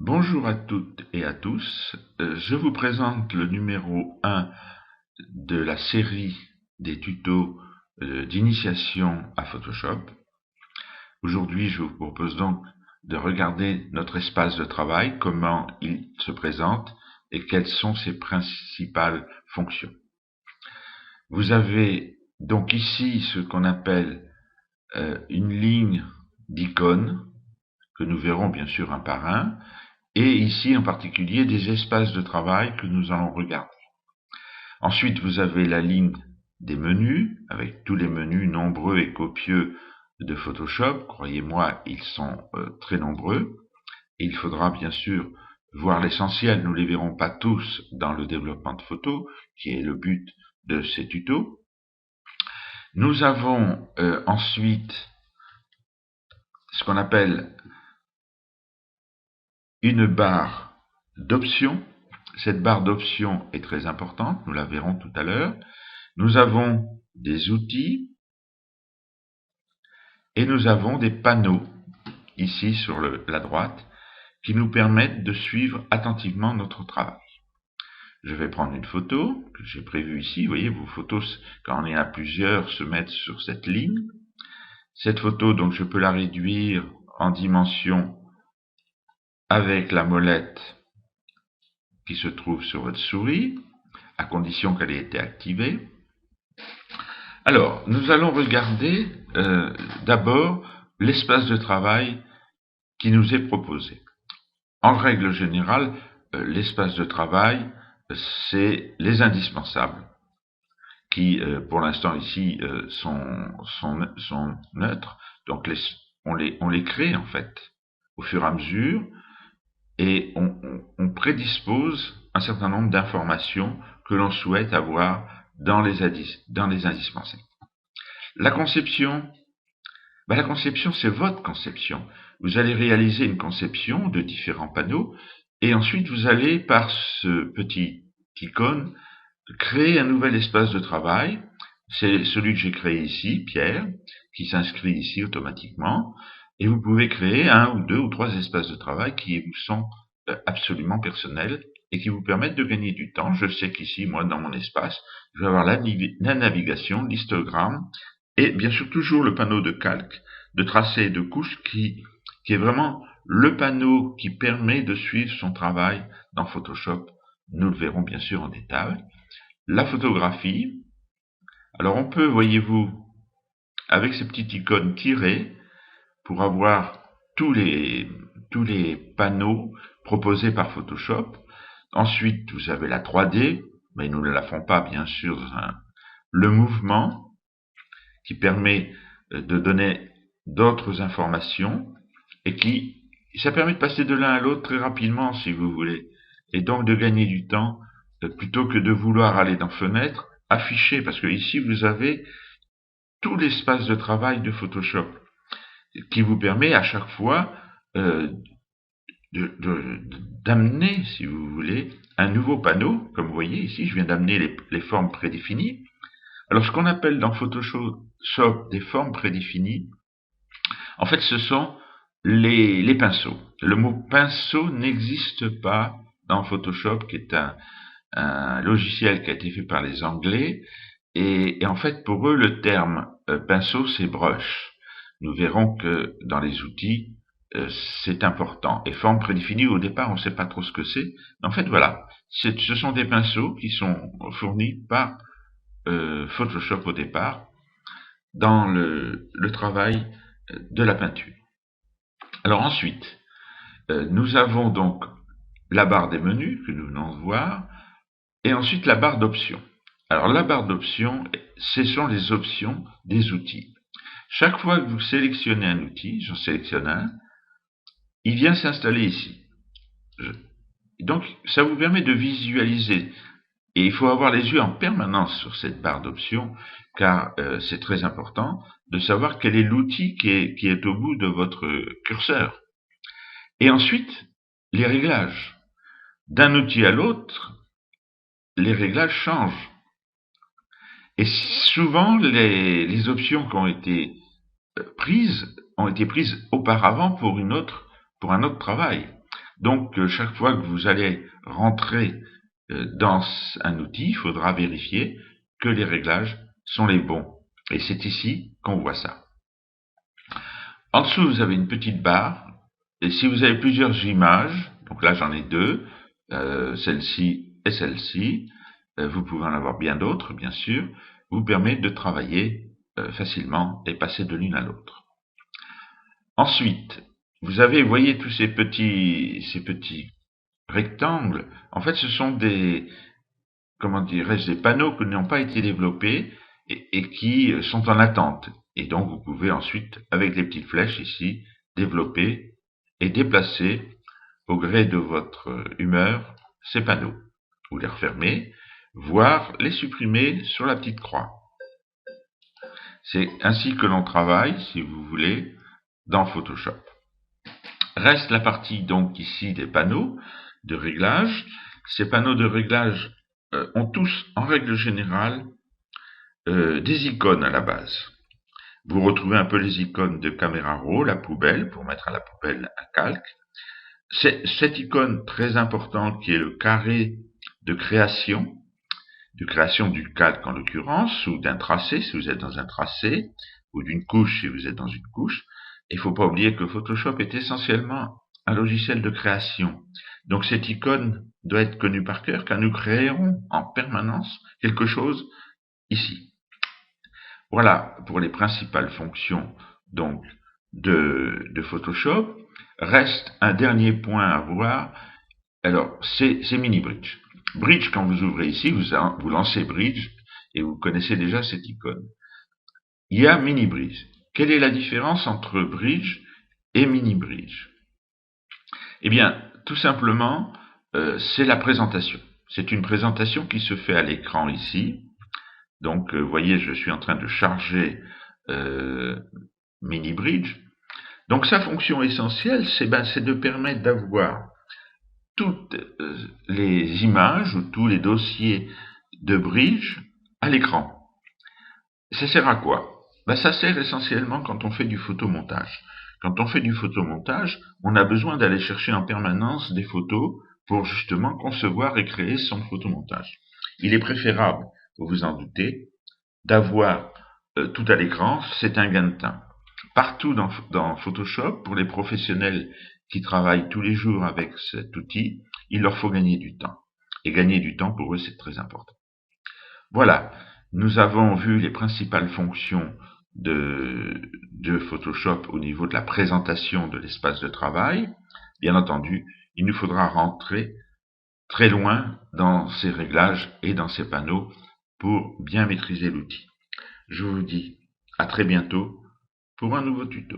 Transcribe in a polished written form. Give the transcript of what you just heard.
Bonjour à toutes et à tous. Je vous présente le numéro 1 de la série des tutos d'initiation à Photoshop. Aujourd'hui, je vous propose donc de regarder notre espace de travail, comment il se présente et quelles sont ses principales fonctions. Vous avez donc ici ce qu'on appelle une ligne d'icônes que nous verrons bien sûr un par un, et ici en particulier des espaces de travail que nous allons regarder. Ensuite, vous avez la ligne des menus, avec tous les menus nombreux et copieux de Photoshop. Croyez-moi, ils sont très nombreux. Et il faudra bien sûr voir l'essentiel. Nous ne les verrons pas tous dans le développement de photos, qui est le but de ces tutos. Nous avons ensuite ce qu'on appelle une barre d'options. Cette barre d'options est très importante, nous la verrons tout à l'heure. Nous avons des outils et nous avons des panneaux, ici sur la droite, qui nous permettent de suivre attentivement notre travail. Je vais prendre une photo que j'ai prévue ici. Vous voyez, vos photos, quand on est à plusieurs, se mettent sur cette ligne. Cette photo, donc, je peux la réduire en dimension avec la molette qui se trouve sur votre souris, à condition qu'elle ait été activée. Alors, nous allons regarder d'abord l'espace de travail qui nous est proposé. En règle générale, l'espace de travail, c'est les indispensables, qui, pour l'instant ici, sont neutres. Donc, on les crée, en fait, au fur et à mesure, et on prédispose un certain nombre d'informations que l'on souhaite avoir dans les indispensables. La conception, c'est votre conception. Vous allez réaliser une conception de différents panneaux, et ensuite vous allez, par ce petit icône, créer un nouvel espace de travail. C'est celui que j'ai créé ici, Pierre, qui s'inscrit ici automatiquement. Et vous pouvez créer un ou deux ou trois espaces de travail qui vous sont absolument personnels et qui vous permettent de gagner du temps. Je sais qu'ici, moi, dans mon espace, je vais avoir la navigation, l'histogramme, et bien sûr toujours le panneau de calque, de tracé et de couche qui est vraiment le panneau qui permet de suivre son travail dans Photoshop. Nous le verrons bien sûr en détail. La photographie. Alors on peut, voyez-vous, avec ces petites icônes tirées, pour avoir tous les panneaux proposés par Photoshop. Ensuite, vous avez la 3D, mais nous ne la font pas, bien sûr, le mouvement, qui permet de donner d'autres informations, et ça permet de passer de l'un à l'autre très rapidement, si vous voulez, et donc de gagner du temps, plutôt que de vouloir aller dans Fenêtre, afficher, parce que ici, vous avez tout l'espace de travail de Photoshop, qui vous permet à chaque fois d'amener, si vous voulez, un nouveau panneau. Comme vous voyez ici, je viens d'amener les formes prédéfinies. Alors, ce qu'on appelle dans Photoshop des formes prédéfinies, en fait, ce sont les pinceaux. Le mot pinceau n'existe pas dans Photoshop, qui est un logiciel qui a été fait par les Anglais. Et en fait, pour eux, le terme pinceau, c'est brush. Nous verrons que dans les outils, c'est important. Et forme prédéfinie, au départ, on ne sait pas trop ce que c'est. Mais en fait, voilà, ce sont des pinceaux qui sont fournis par Photoshop au départ dans le travail de la peinture. Alors ensuite, nous avons donc la barre des menus que nous venons de voir, et ensuite la barre d'options. Alors la barre d'options, ce sont les options des outils. Chaque fois que vous sélectionnez un outil, j'en sélectionne un, il vient s'installer ici. Donc ça vous permet de visualiser. Et il faut avoir les yeux en permanence sur cette barre d'options, car c'est très important de savoir quel est l'outil qui est au bout de votre curseur. Et ensuite, les réglages. D'un outil à l'autre, les réglages changent. Et souvent, les options qui ont été prises auparavant pour un autre travail. Donc, chaque fois que vous allez rentrer dans un outil, il faudra vérifier que les réglages sont les bons. Et c'est ici qu'on voit ça. En dessous, vous avez une petite barre. Et si vous avez plusieurs images, donc là j'en ai deux, celle-ci et celle-ci, vous pouvez en avoir bien d'autres, bien sûr, vous permet de travailler facilement et passer de l'une à l'autre. Ensuite, vous voyez tous ces petits rectangles. En fait, ce sont des panneaux qui n'ont pas été développés et qui sont en attente. Et donc, vous pouvez ensuite, avec les petites flèches ici, développer et déplacer au gré de votre humeur ces panneaux. Ou les refermer, voire les supprimer sur la petite croix. C'est ainsi que l'on travaille, si vous voulez, dans Photoshop. Reste la partie donc ici des panneaux de réglage. Ces panneaux de réglage ont tous, en règle générale, des icônes à la base. Vous retrouvez un peu les icônes de caméra raw, la poubelle, pour mettre à la poubelle un calque. C'est cette icône très importante qui est le carré de création du calque en l'occurrence, ou d'un tracé si vous êtes dans un tracé, ou d'une couche si vous êtes dans une couche. Il ne faut pas oublier que Photoshop est essentiellement un logiciel de création. Donc cette icône doit être connue par cœur, car nous créerons en permanence quelque chose ici. Voilà pour les principales fonctions donc de Photoshop. Reste un dernier point à voir. Alors, c'est Mini Bridge. Bridge, quand vous ouvrez ici, vous lancez Bridge et vous connaissez déjà cette icône. Il y a Mini Bridge. Quelle est la différence entre Bridge et Mini Bridge? Eh bien, tout simplement, c'est la présentation. C'est une présentation qui se fait à l'écran ici. Donc, vous voyez, je suis en train de charger Mini Bridge. Donc, sa fonction essentielle, c'est de permettre d'avoir toutes les images ou tous les dossiers de Bridge à l'écran. Ça sert à quoi? Ça sert essentiellement quand on fait du photomontage. Quand on fait du photomontage, on a besoin d'aller chercher en permanence des photos pour justement concevoir et créer son photomontage. Il est préférable, vous vous en doutez, d'avoir tout à l'écran, c'est un gain de temps. Partout dans Photoshop, pour les professionnels qui travaillent tous les jours avec cet outil, il leur faut gagner du temps. Et gagner du temps, pour eux, c'est très important. Voilà, nous avons vu les principales fonctions de Photoshop au niveau de la présentation de l'espace de travail. Bien entendu, il nous faudra rentrer très loin dans ces réglages et dans ces panneaux pour bien maîtriser l'outil. Je vous dis à très bientôt pour un nouveau tuto.